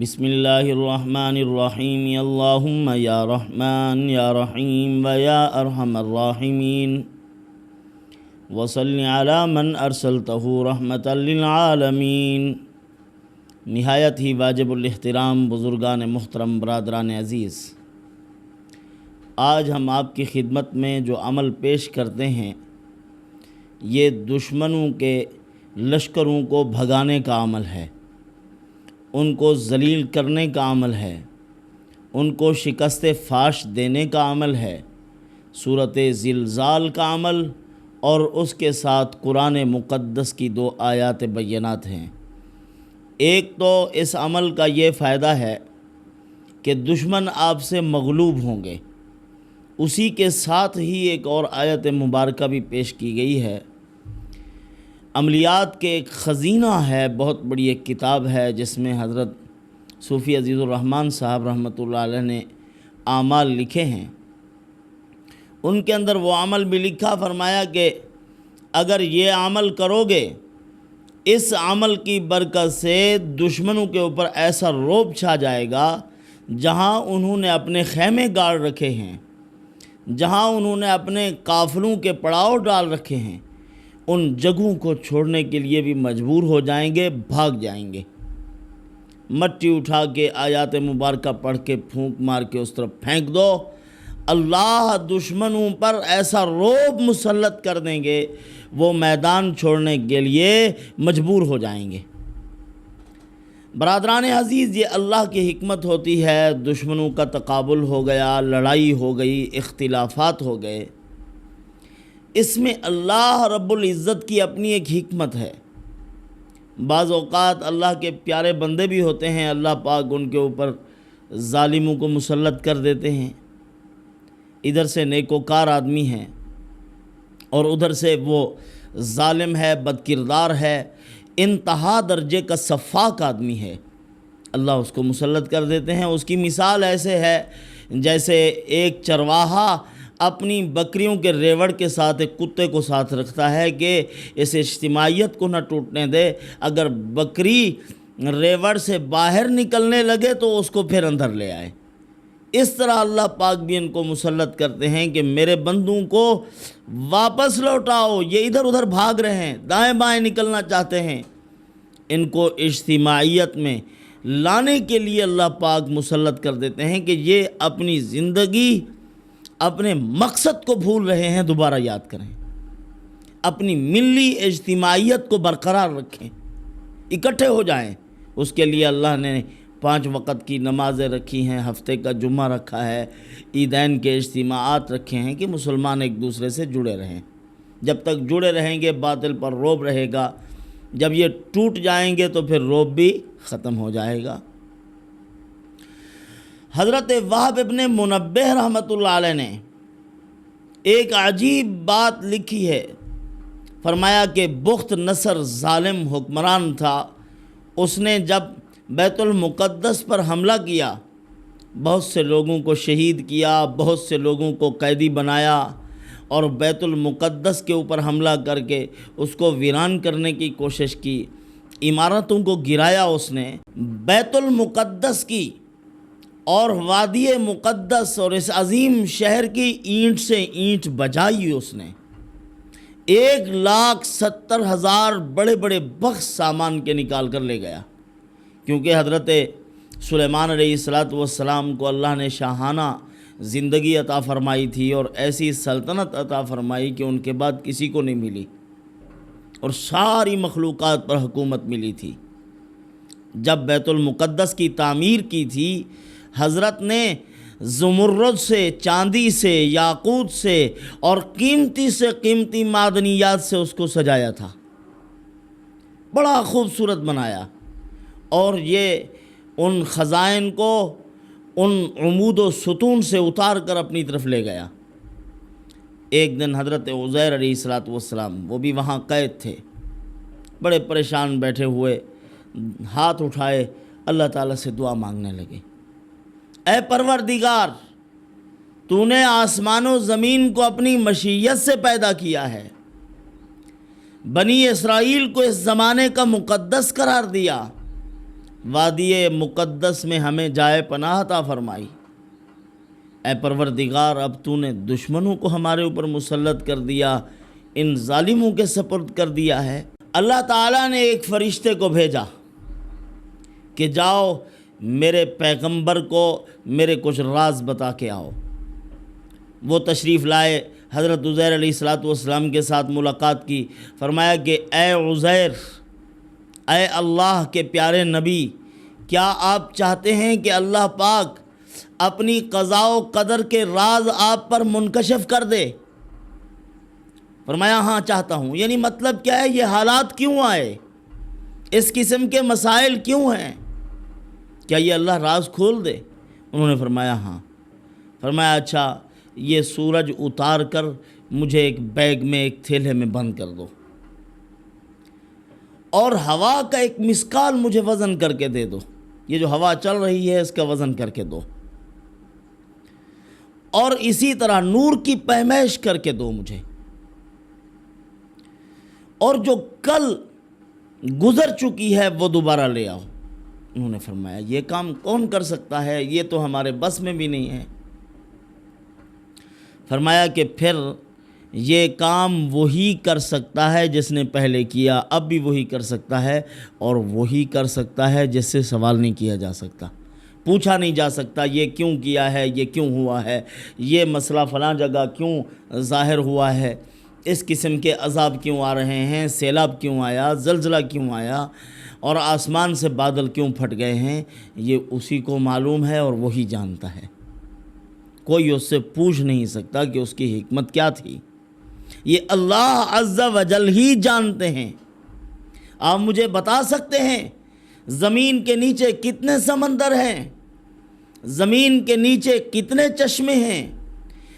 بسم اللہ الرحمن الرحیم اللہم یا رحمن یا رحیم و یا ارحم الراحمین وصلی علی من ارسلتہ رحمتا للعالمین۔ نہایت ہی واجب الاحترام بزرگان محترم، برادران عزیز، آج ہم آپ کی خدمت میں جو عمل پیش کرتے ہیں یہ دشمنوں کے لشکروں کو بھگانے کا عمل ہے، ان کو ذلیل کرنے کا عمل ہے، ان کو شکست فاش دینے کا عمل ہے۔ سورۃ زلزال کا عمل اور اس کے ساتھ قرآن مقدس کی 2 آیات بینات ہیں۔ ایک تو اس عمل کا یہ فائدہ ہے کہ دشمن آپ سے مغلوب ہوں گے، اسی کے ساتھ ہی ایک اور آیت مبارکہ بھی پیش کی گئی ہے۔ عملیات کے ایک خزینہ ہے، بہت بڑی ایک کتاب ہے جس میں حضرت صوفی عزیز الرحمن صاحب رحمۃ اللہ علیہ نے اعمال لکھے ہیں۔ ان کے اندر وہ عمل بھی لکھا، فرمایا کہ اگر یہ عمل کرو گے، اس عمل کی برکت سے دشمنوں کے اوپر ایسا رعب چھا جائے گا، جہاں انہوں نے اپنے خیمے گاڑ رکھے ہیں، جہاں انہوں نے اپنے قافلوں کے پڑاؤ ڈال رکھے ہیں، ان جگہوں کو چھوڑنے کے لیے بھی مجبور ہو جائیں گے، بھاگ جائیں گے۔ مٹی اٹھا کے آیات مبارکہ پڑھ کے پھونک مار کے اس طرف پھینک دو، اللہ دشمنوں پر ایسا رعب مسلط کر دیں گے، وہ میدان چھوڑنے کے لیے مجبور ہو جائیں گے۔ برادران عزیز، یہ اللہ کی حکمت ہوتی ہے۔ دشمنوں کا تقابل ہو گیا، لڑائی ہو گئی، اختلافات ہو گئے، اس میں اللہ رب العزت کی اپنی ایک حکمت ہے۔ بعض اوقات اللہ کے پیارے بندے بھی ہوتے ہیں، اللہ پاک ان کے اوپر ظالموں کو مسلط کر دیتے ہیں۔ ادھر سے نیکوکار آدمی ہیں اور ادھر سے وہ ظالم ہے، بد کردار ہے، انتہا درجے کا سفاک آدمی ہے، اللہ اس کو مسلط کر دیتے ہیں۔ اس کی مثال ایسے ہے جیسے ایک چرواہا اپنی بکریوں کے ریوڑ کے ساتھ ایک کتے کو ساتھ رکھتا ہے کہ اس اجتماعیت کو نہ ٹوٹنے دے، اگر بکری ریوڑ سے باہر نکلنے لگے تو اس کو پھر اندر لے آئے۔ اس طرح اللہ پاک بھی ان کو مسلط کرتے ہیں کہ میرے بندوں کو واپس لوٹاؤ، یہ ادھر ادھر بھاگ رہے ہیں، دائیں بائیں نکلنا چاہتے ہیں، ان کو اجتماعیت میں لانے کے لیے اللہ پاک مسلط کر دیتے ہیں کہ یہ اپنی زندگی اپنے مقصد کو بھول رہے ہیں، دوبارہ یاد کریں، اپنی ملی اجتماعیت کو برقرار رکھیں، اکٹھے ہو جائیں۔ اس کے لیے اللہ نے 5 وقت کی نمازیں رکھی ہیں، ہفتے کا جمعہ رکھا ہے، عیدین کے اجتماعات رکھے ہیں کہ مسلمان ایک دوسرے سے جڑے رہیں۔ جب تک جڑے رہیں گے باطل پر رعب رہے گا، جب یہ ٹوٹ جائیں گے تو پھر رعب بھی ختم ہو جائے گا۔ حضرت وہب ابن منبہ رحمۃ اللہ علیہ نے ایک عجیب بات لکھی ہے، فرمایا کہ بخت نصر ظالم حکمران تھا، اس نے جب بیت المقدس پر حملہ کیا، بہت سے لوگوں کو شہید کیا، بہت سے لوگوں کو قیدی بنایا اور بیت المقدس کے اوپر حملہ کر کے اس کو ویران کرنے کی کوشش کی، عمارتوں کو گرایا اس نے، بیت المقدس کی اور وادی مقدس اور اس عظیم شہر کی اینٹ سے اینٹ بجائی اس نے۔ 1,70,000 بڑے بڑے بخش سامان کے نکال کر لے گیا، کیونکہ حضرت سلیمان علیہ السلام کو اللہ نے شاہانہ زندگی عطا فرمائی تھی اور ایسی سلطنت عطا فرمائی کہ ان کے بعد کسی کو نہیں ملی، اور ساری مخلوقات پر حکومت ملی تھی۔ جب بیت المقدس کی تعمیر کی تھی، حضرت نے زمرد سے، چاندی سے، یاقوت سے اور قیمتی سے قیمتی معدنیات سے اس کو سجایا تھا، بڑا خوبصورت بنایا، اور یہ ان خزائن کو ان عمود و ستون سے اتار کر اپنی طرف لے گیا۔ ایک دن حضرت عزیر علیہ السلام وہ بھی وہاں قید تھے، بڑے پریشان بیٹھے ہوئے، ہاتھ اٹھائے اللہ تعالیٰ سے دعا مانگنے لگے، اے پروردگار، تو نے آسمان و زمین کو اپنی مشیت سے پیدا کیا ہے، بنی اسرائیل کو اس زمانے کا مقدس قرار دیا، وادی مقدس میں ہمیں جائے پناہ عطا فرمائی۔ اے پروردگار، اب تو نے دشمنوں کو ہمارے اوپر مسلط کر دیا، ان ظالموں کے سپرد کر دیا ہے۔ اللہ تعالیٰ نے ایک فرشتے کو بھیجا کہ جاؤ میرے پیغمبر کو میرے کچھ راز بتا کے آؤ۔ وہ تشریف لائے، حضرت عزیر علیہ السلام کے ساتھ ملاقات کی۔ فرمایا کہ اے عزیر، اے اللہ کے پیارے نبی، کیا آپ چاہتے ہیں کہ اللہ پاک اپنی قضاء و قدر کے راز آپ پر منکشف کر دے؟ فرمایا ہاں چاہتا ہوں۔ یعنی مطلب کیا ہے، یہ حالات کیوں آئے، اس قسم کے مسائل کیوں ہیں، کیا یہ اللہ راز کھول دے؟ انہوں نے فرمایا ہاں۔ فرمایا اچھا، یہ سورج اتار کر مجھے ایک بیگ میں، ایک تھیلے میں بند کر دو، اور ہوا کا ایک مسکال مجھے وزن کر کے دے دو، یہ جو ہوا چل رہی ہے اس کا وزن کر کے دو، اور اسی طرح نور کی پیمائش کر کے دو مجھے، اور جو کل گزر چکی ہے وہ دوبارہ لے آؤ۔ انہوں نے فرمایا یہ کام کون کر سکتا ہے، یہ تو ہمارے بس میں بھی نہیں ہے۔ فرمایا کہ پھر یہ کام وہی کر سکتا ہے جس نے پہلے کیا، اب بھی وہی کر سکتا ہے، اور وہی کر سکتا ہے جس سے سوال نہیں کیا جا سکتا، پوچھا نہیں جا سکتا یہ کیوں کیا ہے، یہ کیوں ہوا ہے، یہ مسئلہ فلاں جگہ کیوں ظاہر ہوا ہے، اس قسم کے عذاب کیوں آ رہے ہیں، سیلاب کیوں آیا، زلزلہ کیوں آیا، اور آسمان سے بادل کیوں پھٹ گئے ہیں، یہ اسی کو معلوم ہے اور وہی جانتا ہے۔ کوئی اس سے پوچھ نہیں سکتا کہ اس کی حکمت کیا تھی، یہ اللہ عز و جل ہی جانتے ہیں۔ آپ مجھے بتا سکتے ہیں زمین کے نیچے کتنے سمندر ہیں، زمین کے نیچے کتنے چشمے ہیں،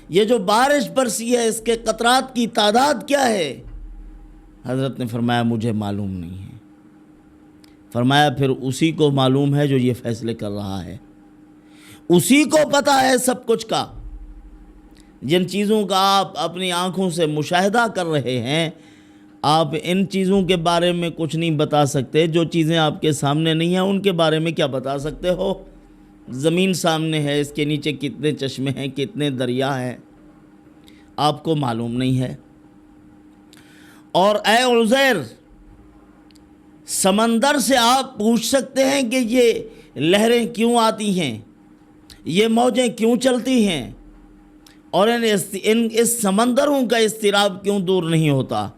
یہ جو بارش برسی ہے اس کے قطرات کی تعداد کیا ہے؟ حضرت نے فرمایا مجھے معلوم نہیں ہے۔ فرمایا پھر اسی کو معلوم ہے جو یہ فیصلے کر رہا ہے، اسی کو پتہ ہے سب کچھ کا۔ جن چیزوں کا آپ اپنی آنکھوں سے مشاہدہ کر رہے ہیں، آپ ان چیزوں کے بارے میں کچھ نہیں بتا سکتے، جو چیزیں آپ کے سامنے نہیں ہیں ان کے بارے میں کیا بتا سکتے ہو؟ زمین سامنے ہے، اس کے نیچے کتنے چشمے ہیں، کتنے دریا ہیں، آپ کو معلوم نہیں ہے۔ اور اے عزیر، سمندر سے آپ پوچھ سکتے ہیں کہ یہ لہریں کیوں آتی ہیں، یہ موجیں کیوں چلتی ہیں، اور اس سمندروں کا اضطراب کیوں دور نہیں ہوتا؟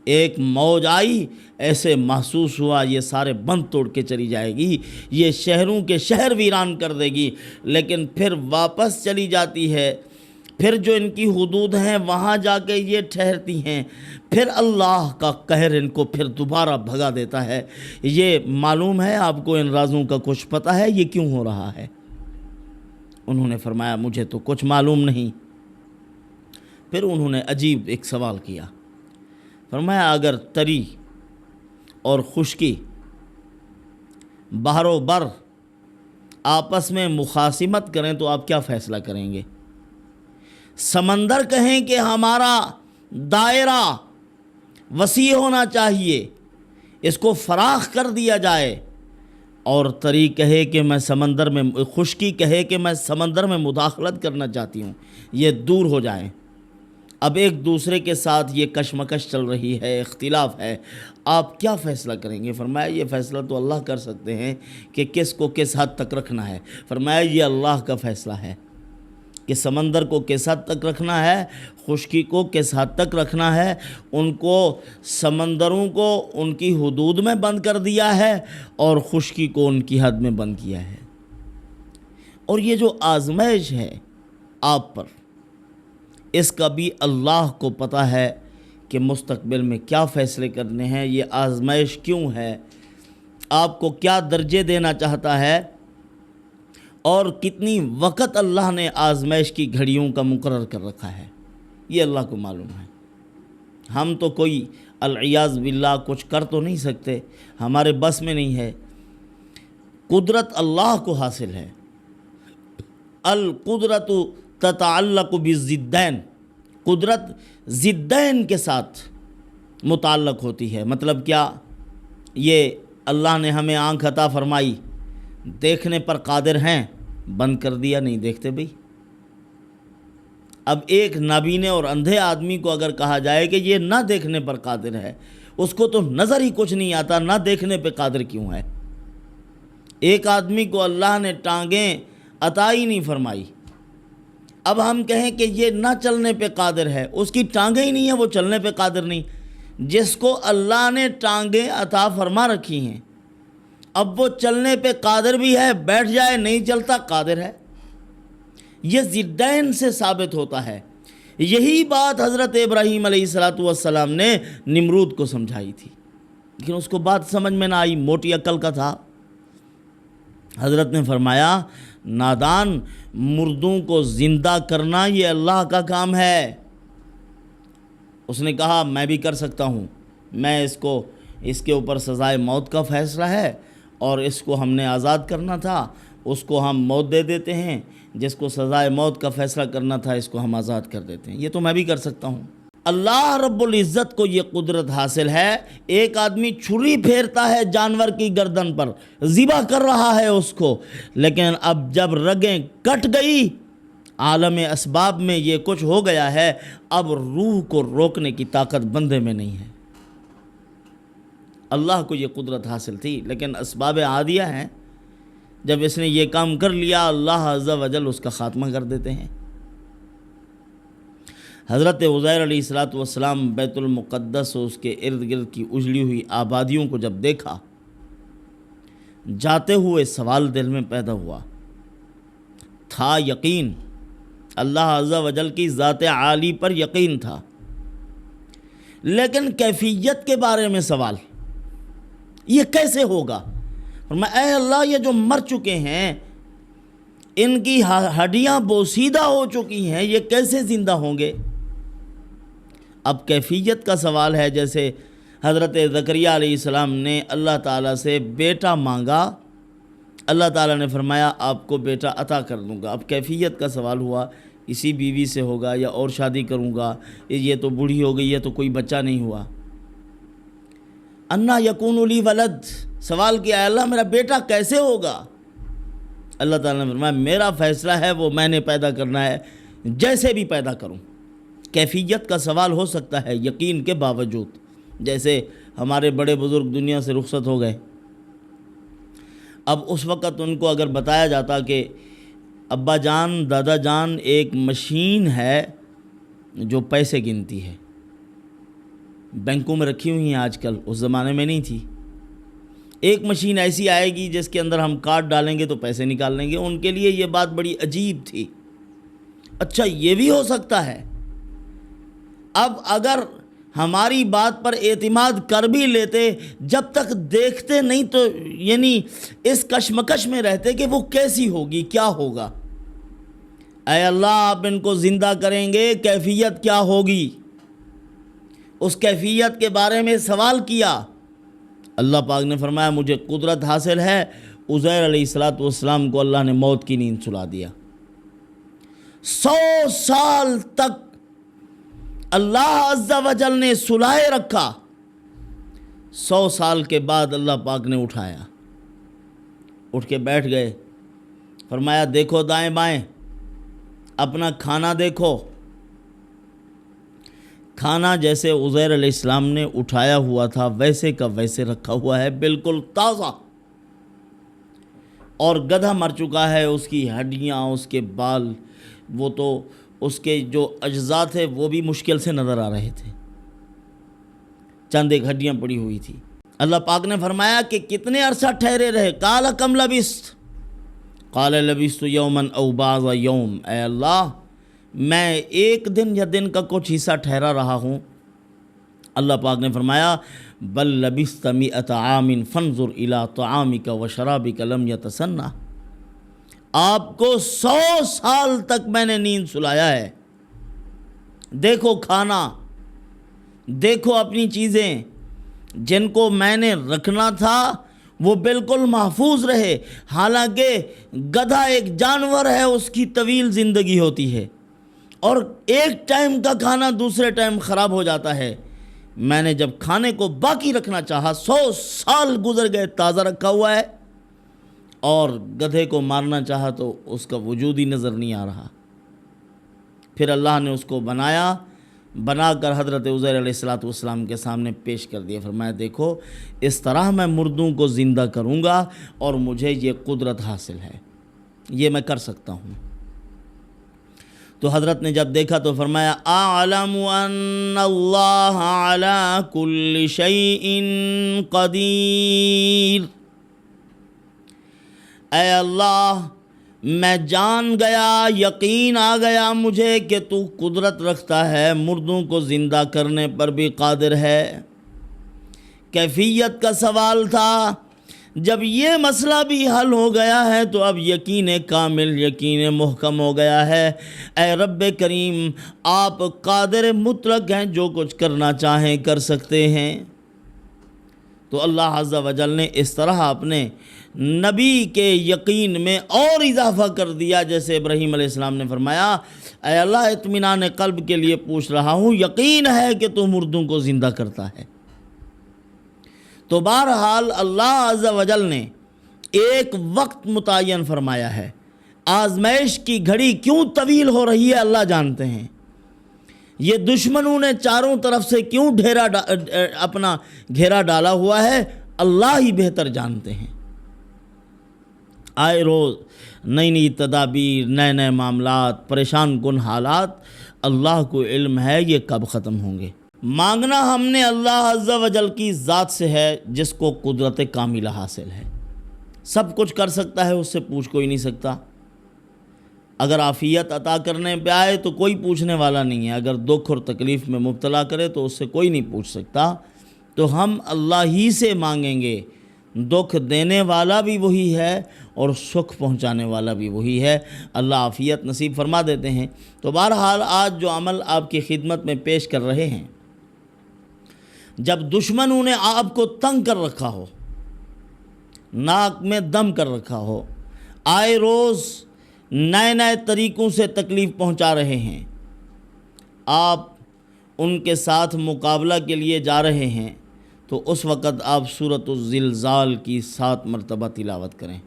ایک موج آئی، ایسے محسوس ہوا یہ سارے بند توڑ کے چلی جائے گی، یہ شہروں کے شہر ویران کر دے گی، لیکن پھر واپس چلی جاتی ہے، پھر جو ان کی حدود ہیں وہاں جا کے یہ ٹھہرتی ہیں، پھر اللہ کا قہر ان کو پھر دوبارہ بھگا دیتا ہے۔ یہ معلوم ہے آپ کو، ان رازوں کا کچھ پتہ ہے یہ کیوں ہو رہا ہے؟ انہوں نے فرمایا مجھے تو کچھ معلوم نہیں۔ پھر انہوں نے عجیب ایک سوال کیا، فرمایا اگر تری اور خشکی، بحر و بر آپس میں مخاصمت کریں تو آپ کیا فیصلہ کریں گے؟ سمندر کہیں کہ ہمارا دائرہ وسیع ہونا چاہیے، اس کو فراخ کر دیا جائے، اور تری کہے کہ میں سمندر میں، خشکی کہے کہ میں سمندر میں مداخلت کرنا چاہتی ہوں، یہ دور ہو جائیں۔ اب ایک دوسرے کے ساتھ یہ کشمکش چل رہی ہے، اختلاف ہے، آپ کیا فیصلہ کریں گے؟ فرمایا یہ فیصلہ تو اللہ کر سکتے ہیں کہ کس کو کس حد تک رکھنا ہے۔ فرمایا یہ اللہ کا فیصلہ ہے کہ سمندر کو کس حد تک رکھنا ہے، خشکی کو کس حد تک رکھنا ہے، ان کو سمندروں کو ان کی حدود میں بند کر دیا ہے اور خشکی کو ان کی حد میں بند کیا ہے۔ اور یہ جو آزمائش ہے آپ پر، اس کا بھی اللہ کو پتہ ہے کہ مستقبل میں کیا فیصلے کرنے ہیں، یہ آزمائش کیوں ہے، آپ کو کیا درجے دینا چاہتا ہے، اور کتنی وقت اللہ نے آزمائش کی گھڑیوں کا مقرر کر رکھا ہے، یہ اللہ کو معلوم ہے۔ ہم تو کوئی العیاذ باللہ کچھ کر تو نہیں سکتے، ہمارے بس میں نہیں ہے، قدرت اللہ کو حاصل ہے۔ القدرت تتعلق بالضدین، قدرت ضدین کے ساتھ متعلق ہوتی ہے۔ مطلب کیا؟ یہ اللہ نے ہمیں آنکھ عطا فرمائی، دیکھنے پر قادر ہیں، بند کر دیا، نہیں دیکھتے بھئی۔ اب ایک نابینے اور اندھے آدمی کو اگر کہا جائے کہ یہ نہ دیکھنے پر قادر ہے، اس کو تو نظر ہی کچھ نہیں آتا، نہ دیکھنے پہ قادر کیوں ہے؟ ایک آدمی کو اللہ نے ٹانگیں عطا ہی نہیں فرمائی، اب ہم کہیں کہ یہ نہ چلنے پہ قادر ہے، اس کی ٹانگیں ہی نہیں ہیں، وہ چلنے پہ قادر نہیں۔ جس کو اللہ نے ٹانگیں عطا فرما رکھی ہیں، اب وہ چلنے پہ قادر بھی ہے، بیٹھ جائے نہیں چلتا، قادر ہے۔ یہ ضدین سے ثابت ہوتا ہے۔ یہی بات حضرت ابراہیم علیہ السلام نے نمرود کو سمجھائی تھی، لیکن اس کو بات سمجھ میں نہ آئی، موٹی عقل کا تھا۔ حضرت نے فرمایا، نادان، مردوں کو زندہ کرنا یہ اللہ کا کام ہے۔ اس نے کہا میں بھی کر سکتا ہوں، میں اس کے اوپر سزائے موت کا فیصلہ ہے، اور اس کو ہم نے آزاد کرنا تھا، اس کو ہم موت دے دیتے ہیں، جس کو سزائے موت کا فیصلہ کرنا تھا اس کو ہم آزاد کر دیتے ہیں، یہ تو میں بھی کر سکتا ہوں۔ اللہ رب العزت کو یہ قدرت حاصل ہے، ایک آدمی چھری پھیرتا ہے جانور کی گردن پر، ذبح کر رہا ہے اس کو، لیکن اب جب رگیں کٹ گئی، عالم اسباب میں یہ کچھ ہو گیا ہے، اب روح کو روکنے کی طاقت بندے میں نہیں ہے۔ اللہ کو یہ قدرت حاصل تھی، لیکن اسباب عادیہ ہیں، جب اس نے یہ کام کر لیا، اللہ عز و جل اس کا خاتمہ کر دیتے ہیں۔ حضرت عزیر علیہ السلام بیت المقدس اور اس کے ارد گرد کی اجڑی ہوئی آبادیوں کو جب دیکھا، جاتے ہوئے سوال دل میں پیدا ہوا، تھا یقین، اللہ عز و جل کی ذات عالی پر یقین تھا، لیکن کیفیت کے بارے میں سوال، یہ کیسے ہوگا؟ فرمایا اے اللہ، یہ جو مر چکے ہیں، ان کی ہڈیاں بوسیدہ ہو چکی ہیں، یہ کیسے زندہ ہوں گے؟ اب کیفیت کا سوال ہے، جیسے حضرت زکریا علیہ السلام نے اللہ تعالیٰ سے بیٹا مانگا، اللہ تعالیٰ نے فرمایا آپ کو بیٹا عطا کر دوں گا۔ اب کیفیت کا سوال ہوا، اسی بیوی سے ہوگا یا اور شادی کروں گا، یہ تو بوڑھی ہو گئی ہے تو کوئی بچہ نہیں ہوا۔ انا یکون لی ولد، سوال کیا، اللہ میرا بیٹا کیسے ہوگا؟ اللہ تعالیٰ نے فرمایا میرا فیصلہ ہے، وہ میں نے پیدا کرنا ہے، جیسے بھی پیدا کروں۔ کیفیت کا سوال ہو سکتا ہے یقین کے باوجود، جیسے ہمارے بڑے بزرگ دنیا سے رخصت ہو گئے، اب اس وقت ان کو اگر بتایا جاتا کہ ابا جان، دادا جان، ایک مشین ہے جو پیسے گنتی ہے، بینکوں میں رکھی ہوئی ہیں آج کل، اس زمانے میں نہیں تھی، ایک مشین ایسی آئے گی جس کے اندر ہم کارڈ ڈالیں گے تو پیسے نکال لیں گے، ان کے لیے یہ بات بڑی عجیب تھی۔ اچھا یہ بھی ہو سکتا ہے؟ اب اگر ہماری بات پر اعتماد کر بھی لیتے، جب تک دیکھتے نہیں تو یعنی اس کشمکش میں رہتے کہ وہ کیسی ہوگی، کیا ہوگا۔ اے اللہ آپ ان کو زندہ کریں گے، کیفیت کیا ہوگی؟ اس کیفیت کے بارے میں سوال کیا، اللہ پاک نے فرمایا مجھے قدرت حاصل ہے۔ عزیر علیہ السلام کو اللہ نے موت کی نیند سلا دیا، 100 سال تک اللہ عز و جل نے سلائے رکھا، 100 سال کے بعد اللہ پاک نے اٹھایا، اٹھ کے بیٹھ گئے، فرمایا دیکھو دائیں بائیں، اپنا کھانا دیکھو، کھانا جیسے عزیر علیہ السلام نے اٹھایا ہوا تھا ویسے کا ویسے رکھا ہوا ہے، بالکل تازہ، اور گدھا مر چکا ہے، اس کی ہڈیاں، اس کے بال، وہ تو اس کے جو اجزاء تھے وہ بھی مشکل سے نظر آ رہے تھے، چند ایک ہڈیاں پڑی ہوئی تھی۔ اللہ پاک نے فرمایا کہ کتنے عرصہ ٹھہرے رہے؟ قال کم لبثت، قال لبثت یوما او بعض یوم، اے اللہ میں ایک دن یا دن کا کچھ حصہ ٹھہرا رہا ہوں۔ اللہ پاک نے فرمایا بل لبثت 100 عام فانظر الی طعامک وشرابک لم یتسنہ، آپ کو 100 سال تک میں نے نیند سلایا ہے، دیکھو کھانا، دیکھو اپنی چیزیں، جن کو میں نے رکھنا تھا وہ بالکل محفوظ رہے، حالانکہ گدھا ایک جانور ہے، اس کی طویل زندگی ہوتی ہے، اور ایک ٹائم کا کھانا دوسرے ٹائم خراب ہو جاتا ہے، میں نے جب کھانے کو باقی رکھنا چاہا 100 سال گزر گئے تازہ رکھا ہوا ہے، اور گدھے کو مارنا چاہا تو اس کا وجود ہی نظر نہیں آ رہا۔ پھر اللہ نے اس کو بنا کر حضرت عزیر علیہ السلام کے سامنے پیش کر دیا، فرمایا دیکھو اس طرح میں مردوں کو زندہ کروں گا اور مجھے یہ قدرت حاصل ہے، یہ میں کر سکتا ہوں۔ تو حضرت نے جب دیکھا تو فرمایا اعلم ان اللہ علی کل شیء قدیر، اے اللہ میں جان گیا، یقین آ گیا مجھے کہ تو قدرت رکھتا ہے، مردوں کو زندہ کرنے پر بھی قادر ہے۔ کیفیت کا سوال تھا، جب یہ مسئلہ بھی حل ہو گیا ہے تو اب یقین کامل، یقین محکم ہو گیا ہے، اے رب کریم آپ قادر مطلق ہیں، جو کچھ کرنا چاہیں کر سکتے ہیں۔ تو اللہ عز و جل نے اس طرح اپنے نبی کے یقین میں اور اضافہ کر دیا، جیسے ابراہیم علیہ السلام نے فرمایا اے اللہ اطمینان قلب کے لیے پوچھ رہا ہوں، یقین ہے کہ تو مردوں کو زندہ کرتا ہے۔ تو بہرحال اللہ عز و جل نے ایک وقت متعین فرمایا ہے، آزمائش کی گھڑی کیوں طویل ہو رہی ہے اللہ جانتے ہیں، یہ دشمنوں نے چاروں طرف سے کیوں اپنا گھیرا ڈالا ہوا ہے اللہ ہی بہتر جانتے ہیں۔ آئے روز نئی نئی تدابیر، نئے نئے معاملات، پریشان کن حالات، اللہ کو علم ہے یہ کب ختم ہوں گے۔ مانگنا ہم نے اللہ عز و جل کی ذات سے ہے جس کو قدرت کاملہ حاصل ہے، سب کچھ کر سکتا ہے، اس سے پوچھ کوئی نہیں سکتا۔ اگر عافیت عطا کرنے پہ آئے تو کوئی پوچھنے والا نہیں ہے، اگر دکھ اور تکلیف میں مبتلا کرے تو اس سے کوئی نہیں پوچھ سکتا۔ تو ہم اللہ ہی سے مانگیں گے، دکھ دینے والا بھی وہی ہے اور سکھ پہنچانے والا بھی وہی ہے، اللہ عافیت نصیب فرما دیتے ہیں۔ تو بہرحال آج جو عمل آپ کی خدمت میں پیش کر رہے ہیں، جب دشمنوں نے آپ کو تنگ کر رکھا ہو، ناک میں دم کر رکھا ہو، آئے روز نئے نئے طریقوں سے تکلیف پہنچا رہے ہیں، آپ ان کے ساتھ مقابلہ کے لیے جا رہے ہیں، تو اس وقت آپ سورۃ الزلزال کی 7 مرتبہ تلاوت کریں،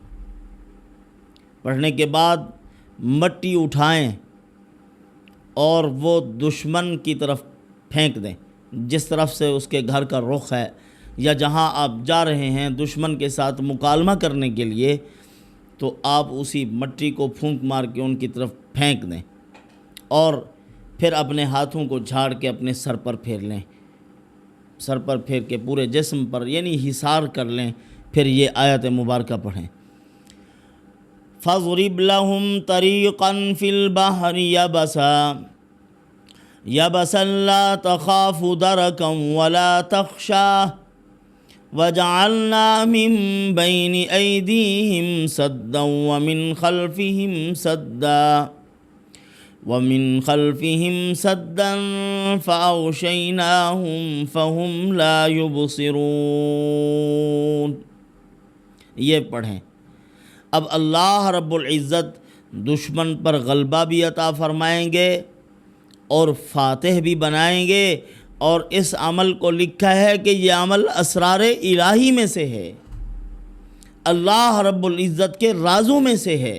پڑھنے کے بعد مٹی اٹھائیں اور وہ دشمن کی طرف پھینک دیں، جس طرف سے اس کے گھر کا رخ ہے یا جہاں آپ جا رہے ہیں دشمن کے ساتھ مکالمہ کرنے کے لیے، تو آپ اسی مٹی کو پھونک مار کے ان کی طرف پھینک دیں، اور پھر اپنے ہاتھوں کو جھاڑ کے اپنے سر پر پھیر لیں، سر پر پھیر کے پورے جسم پر یعنی حصار کر لیں، پھر یہ آیت مبارکہ پڑھیں، فَاضْرِبْ لَهُمْ طَرِيقًا فِي الْبَحْرِ يَبَسًا لَا تَخَافُ دَرَكًا وَلَا تَخْشَىٰ وَجَعَلْنَا مِن بَيْنِ أَيْدِيهِمْ سَدًّا وَمِنْ خَلْفِهِمْ سَدًّا فَأَغْشَيْنَاهُمْ فَهُمْ لَا يُبْصِرُونَ۔ یہ پڑھیں۔ اب اللہ رب العزت دشمن پر غلبہ بھی عطا فرمائیں گے اور فاتح بھی بنائیں گے، اور اس عمل کو لکھا ہے کہ یہ عمل اسرار الہی میں سے ہے، اللہ رب العزت کے رازوں میں سے ہے۔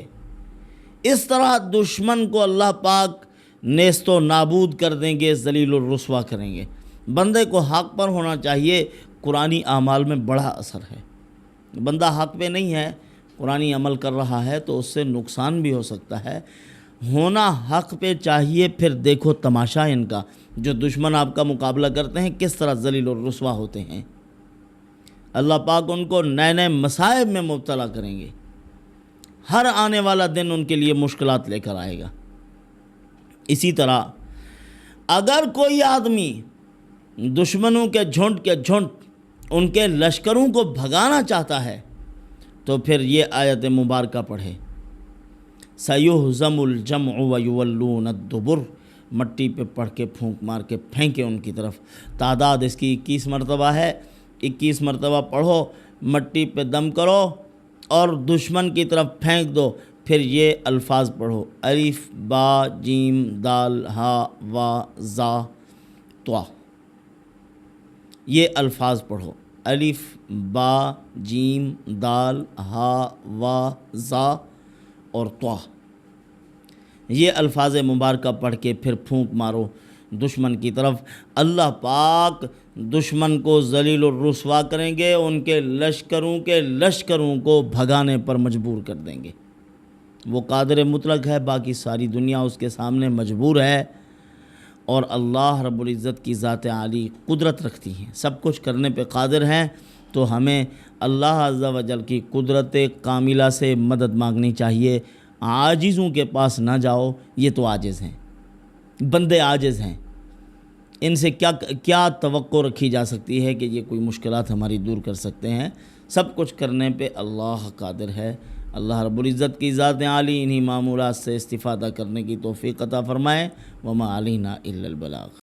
اس طرح دشمن کو اللہ پاک نیست و نابود کر دیں گے، ذلیل و رسوا کریں گے۔ بندے کو حق پر ہونا چاہیے، قرآنی اعمال میں بڑا اثر ہے۔ بندہ حق پہ نہیں ہے، قرآنی عمل کر رہا ہے تو اس سے نقصان بھی ہو سکتا ہے، ہونا حق پہ چاہیے۔ پھر دیکھو تماشا ان کا، جو دشمن آپ کا مقابلہ کرتے ہیں کس طرح ذلیل و رسوا ہوتے ہیں۔ اللہ پاک ان کو نئے نئے مصائب میں مبتلا کریں گے، ہر آنے والا دن ان کے لیے مشکلات لے کر آئے گا۔ اسی طرح اگر کوئی آدمی دشمنوں کے جھنڈ ان کے لشکروں کو بھگانا چاہتا ہے تو پھر یہ آیت مبارکہ پڑھے، سَيُهْزَمُ الْجَمْعُ وَيُوَلُّونَ الدُّبُرَ، مٹی پہ پڑھ کے پھونک مار کے پھینکے ان کی طرف۔ تعداد اس کی 21 مرتبہ ہے، 21 مرتبہ پڑھو، مٹی پہ دم کرو اور دشمن کی طرف پھینک دو۔ پھر یہ الفاظ پڑھو، الف با جیم دال ہا وا زا طا، یہ الفاظ پڑھو، الف با جیم دال ہا وا زا اور طا، یہ الفاظ مبارکہ پڑھ کے پھر پھونک مارو دشمن کی طرف۔ اللہ پاک دشمن کو ذلیل و رسوا کریں گے، ان کے لشکروں کو بھگانے پر مجبور کر دیں گے۔ وہ قادر مطلق ہے، باقی ساری دنیا اس کے سامنے مجبور ہے، اور اللہ رب العزت کی ذات عالی قدرت رکھتی ہیں، سب کچھ کرنے پہ قادر ہیں۔ تو ہمیں اللہ عز و جل کی قدرت کاملہ سے مدد مانگنی چاہیے۔ عاجزوں کے پاس نہ جاؤ، یہ تو عاجز ہیں، بندے عاجز ہیں، ان سے کیا توقع رکھی جا سکتی ہے کہ یہ کوئی مشکلات ہماری دور کر سکتے ہیں؟ سب کچھ کرنے پہ اللہ قادر ہے۔ اللہ رب العزت کی ذات عالی انہی معمولات سے استفادہ کرنے کی توفیق عطا فرمائے۔ وما علینا الا البلاغ۔